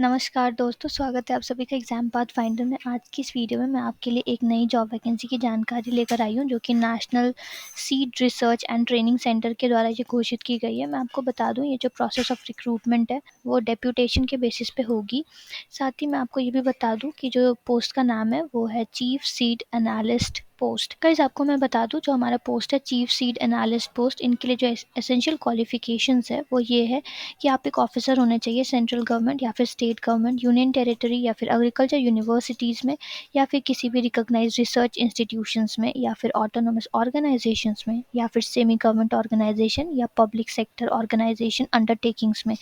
नमस्कार दोस्तों, स्वागत है आप सभी का एग्जाम पाथ फाइंडर में। आज की इस वीडियो में मैं आपके लिए एक नई जॉब वैकेंसी की जानकारी लेकर आई हूं, जो कि national seed research and training centre के द्वारा ये घोषित की गई है। मैं आपको बता दूं, ये जो प्रोसेस ऑफ रिक्रूटमेंट है वो डेप्यूटेशन के बेसिस पे होगी। साथ ही मैं आपको ये भी बता दूं कि जो पोस्ट का नाम है वो है chief seed analyst post. Guys, आपको मैं बता दूं, जो हमारा पोस्ट है चीफ सीड एनालिस्ट पोस्ट, इनके लिए जो एसेंशियल क्वालिफिकेशंस है वो ये है कि आप एक ऑफिसर होने चाहिए सेंट्रल गवर्नमेंट या फिर स्टेट गवर्नमेंट, यूनियन टेरिटरी या फिर एग्रीकल्चर यूनिवर्सिटीज़ में, या फिर किसी भी रिकॉग्नाइज्ड रिसर्च इंस्टीट्यूशंस में, या फिर ऑटोनोमस ऑर्गेनाइजेशंस में, या फिर सेमी गवर्नमेंट ऑर्गेनाइजेशन या पब्लिक सेक्टर ऑर्गेनाइजेशन अंडरटेकिंग्स में।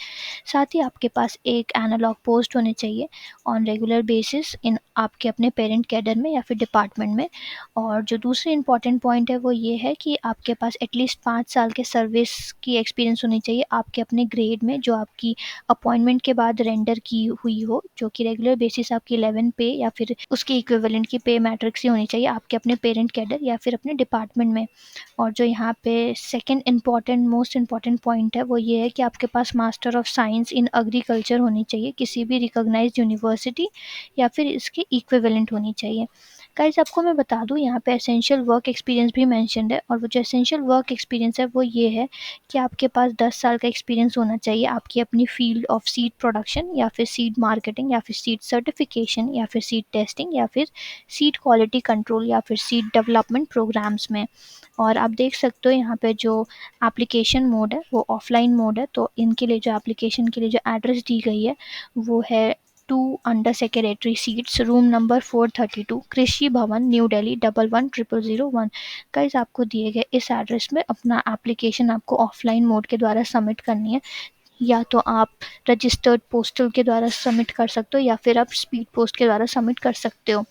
साथ ही आपके पास एक एनालॉग पोस्ट होने चाहिए ऑन रेगुलर बेसिस इन आपके अपने पेरेंट कैडर में या फिर डिपार्टमेंट में। और जो दूसरी इंपॉर्टेंट पॉइंट है वो ये है कि आपके पास एटलीस्ट 5 साल के सर्विस की एक्सपीरियंस होनी चाहिए आपके अपने ग्रेड में, जो आपकी अपॉइंटमेंट के बाद रेंडर की हुई हो, जो कि रेगुलर बेसिस आपकी 11 पे या फिर उसके इक्विवेलेंट की पे मैट्रिक्स ही होनी चाहिए आपके अपने पेरेंट कैडर या फिर अपने डिपार्टमेंट में। और जो यहाँ पे second important most important point है वो ये है कि आपके पास master of science in agriculture होनी चाहिए किसी भी रिकॉग्नाइज्ड यूनिवर्सिटी या फिर इसके इक्विवेलेंट होनी चाहिए। गाइस, आपको मैं बता दूं, यहाँ पे एसेंशियल वर्क एक्सपीरियंस भी मेंशन्ड है, और वो जो एसेंशियल वर्क एक्सपीरियंस है वो ये है कि आपके पास 10 साल का एक्सपीरियंस होना चाहिए आपकी अपनी फील्ड ऑफ सीड प्रोडक्शन या फिर सीड मार्केटिंग या फिर सीड सर्टिफिकेशन या फिर सीड टेस्टिंग या फिर सीड क्वालिटी कंट्रोल या फिर सीड डेवलपमेंट प्रोग्राम्स में। और आप देख सकते हो यहाँ पे जो एप्लीकेशन मोड है वो ऑफलाइन मोड है, तो इनके लिए जो एप्लीकेशन के लिए जो एड्रेस दी गई है वो है 2 under secretary seats, room number 432, कृषि भवन, न्यू दिल्ली 110001। गाइस, आपको दिए गए इस एड्रेस में अपना एप्लीकेशन आपको ऑफलाइन मोड के द्वारा सबमिट करनी है। या तो आप रजिस्टर्ड पोस्टल के द्वारा सबमिट कर सकते हो या फिर आप स्पीड पोस्ट के द्वारा सबमिट कर सकते हो।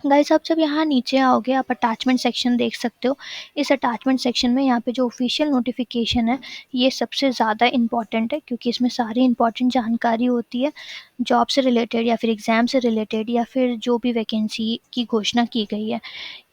गाइस, आप जब यहाँ नीचे आओगे आप अटैचमेंट सेक्शन देख सकते हो। इस अटैचमेंट सेक्शन में यहाँ पे जो ऑफिशियल नोटिफिकेशन है ये सबसे ज़्यादा इंपॉर्टेंट है, क्योंकि इसमें सारी इंपॉर्टेंट जानकारी होती है जॉब से रिलेटेड या फिर एग्ज़ाम से रिलेटेड या फिर जो भी वैकेंसी की घोषणा की गई है।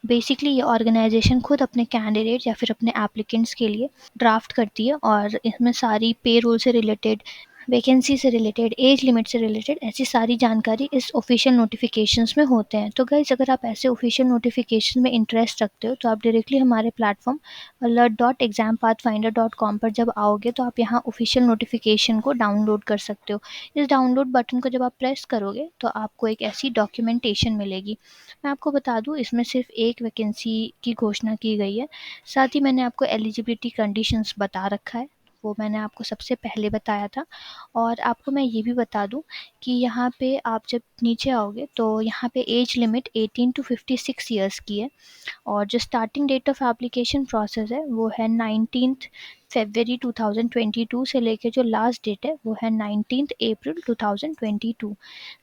बेसिकली ये ऑर्गेनाइजेशन खुद अपने कैंडिडेट या फिर अपने एप्लीकेंट्स के लिए ड्राफ्ट करती है, और इसमें सारी पे रोल से रिलेटेड, वैकेंसी से रिलेटेड, एज लिमिट से रिलेटेड ऐसी सारी जानकारी इस ऑफिशियल नोटिफिकेशंस में होते हैं। तो गाइस, अगर आप ऐसे ऑफिशियल नोटिफिकेशन में इंटरेस्ट रखते हो तो आप डायरेक्टली हमारे प्लेटफॉर्म alert.exampathfinder.com पर जब आओगे तो आप यहाँ ऑफिशियल नोटिफिकेशन को डाउनलोड कर सकते हो। इस डाउनलोड बटन को जब आप प्रेस करोगे तो आपको एक ऐसी डॉक्यूमेंटेशन मिलेगी। मैं आपको बता दूं, इसमें सिर्फ एक वैकेंसी की घोषणा की गई है। साथ ही मैंने आपको एलिजिबिलिटी कंडीशंस बता रखा है, वो मैंने आपको सबसे पहले बताया था। और आपको मैं ये भी बता दूं कि यहाँ पे आप जब नीचे आओगे तो यहाँ पे एज लिमिट 18 टू 56 ईयर्स की है। और जो starting date of application process है वो है 19 फरवरी 2022 से लेके जो लास्ट डेट है वो है 19 अप्रैल 2022।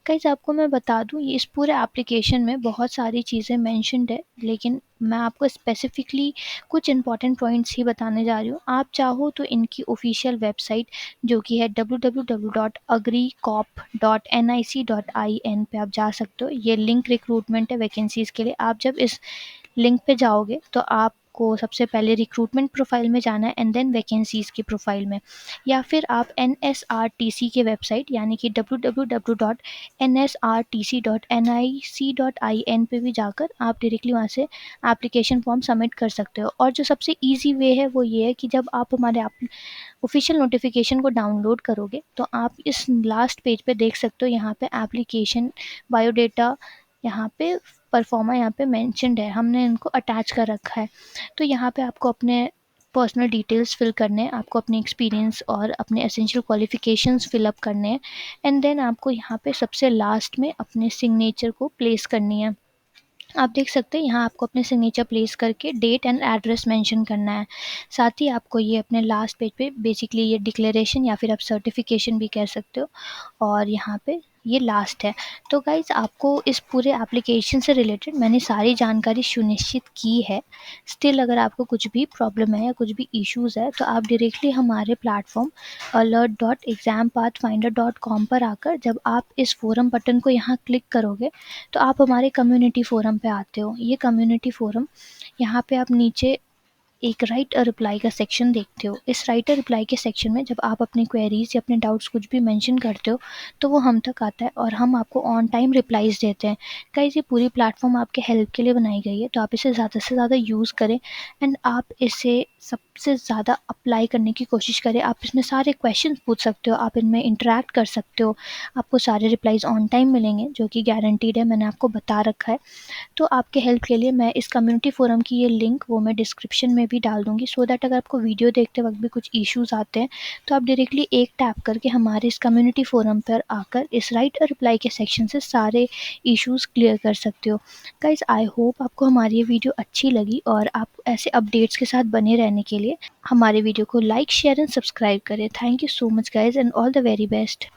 गाइस, आपको मैं बता दूं, ये इस पूरे एप्लीकेशन में बहुत सारी चीज़ें मेंशन्ड है, लेकिन मैं आपको स्पेसिफिकली कुछ इंपॉर्टेंट पॉइंट्स ही बताने जा रही हूँ। आप चाहो तो इनकी ऑफिशियल वेबसाइट, जो कि है www.agricop.nic.in पे आप जा सकते हो। ये लिंक रिक्रूटमेंट है वैकेंसीज़ के लिए। आप जब इस लिंक पे जाओगे तो आपको सबसे पहले रिक्रूटमेंट प्रोफाइल में जाना है एंड देन वैकेंसीज़ की प्रोफाइल में, या फिर आप NSRTC की वेबसाइट यानी कि www.nsrtc.nic.in पे भी जाकर आप डायरेक्टली वहाँ से एप्लीकेशन फॉर्म सबमिट कर सकते हो। और जो सबसे ईजी वे है वो ये है कि जब आप हमारे ऑफिशियल नोटिफिकेशन को डाउनलोड करोगे तो आप इस लास्ट पेज पे देख सकते हो, यहाँ पे एप्लीकेशन बायोडेटा, यहाँ पे परफॉर्मा यहाँ पे मेंशन्ड है, हमने इनको अटैच कर रखा है। तो यहाँ पे आपको अपने पर्सनल डिटेल्स फिल करने हैं, आपको अपने एक्सपीरियंस और अपने एसेंशियल क्वालिफिकेशंस फिल अप करने हैं, एंड देन आपको यहाँ पे सबसे लास्ट में अपने सिग्नेचर को प्लेस करनी है। आप देख सकते हैं यहाँ आपको अपने सिग्नेचर प्लेस करके डेट एंड एड्रेस मेंशन करना है। साथ ही आपको ये अपने लास्ट पेज पे बेसिकली ये डिक्लेरेशन या फिर आप सर्टिफिकेशन भी कह सकते हो, और यहाँ पे ये लास्ट है। तो गाइज, आपको इस पूरे एप्लीकेशन से रिलेटेड मैंने सारी जानकारी सुनिश्चित की है। स्टिल अगर आपको कुछ भी प्रॉब्लम है या कुछ भी इश्यूज़ है तो आप डायरेक्टली हमारे प्लेटफॉर्म alert.exampathfinder.com पर आकर जब आप इस फोरम बटन को यहाँ क्लिक करोगे तो आप हमारे कम्युनिटी फ़ोरम पे आते हो। ये कम्युनिटी फ़ोरम, यहाँ पे आप नीचे एक राइट अ रिप्लाई का सेक्शन देखते हो। इस राइट अ रिप्लाई के सेक्शन में जब आप अपनी क्वेरीज या अपने डाउट्स कुछ भी मेंशन करते हो तो वो हम तक आता है और हम आपको ऑन टाइम रिप्लाईज देते हैं। गाइस ये पूरी प्लेटफॉर्म आपके हेल्प के लिए बनाई गई है, तो आप इसे ज़्यादा से ज़्यादा यूज़ करें एंड आप इसे सबसे ज़्यादा अप्लाई करने की कोशिश करें। आप इसमें सारे क्वेश्चन पूछ सकते हो, आप इनमें इंटरेक्ट कर सकते हो, आपको सारे रिप्लाईज ऑन टाइम मिलेंगे जो कि गारंटीड है, मैंने आपको बता रखा है। तो आपके हेल्प के लिए मैं इस कम्युनिटी फोरम की ये लिंक वो मैं डिस्क्रिप्शन में भी डाल दूँगी, सो दैट अगर आपको वीडियो देखते वक्त भी कुछ इश्यूज़ आते हैं तो आप डायरेक्टली एक टैप करके हमारे इस कम्युनिटी फोरम पर आकर इस राइट अ रिप्लाई के सेक्शन से सारे इश्यूज़ क्लियर कर सकते हो। गाइज़ आई होप आपको हमारी ये वीडियो अच्छी लगी और आप ऐसे अपडेट्स के साथ बने रहने के लिए हमारे वीडियो को लाइक शेयर एंड सब्सक्राइब करें। Thank you so much guys and all the very best.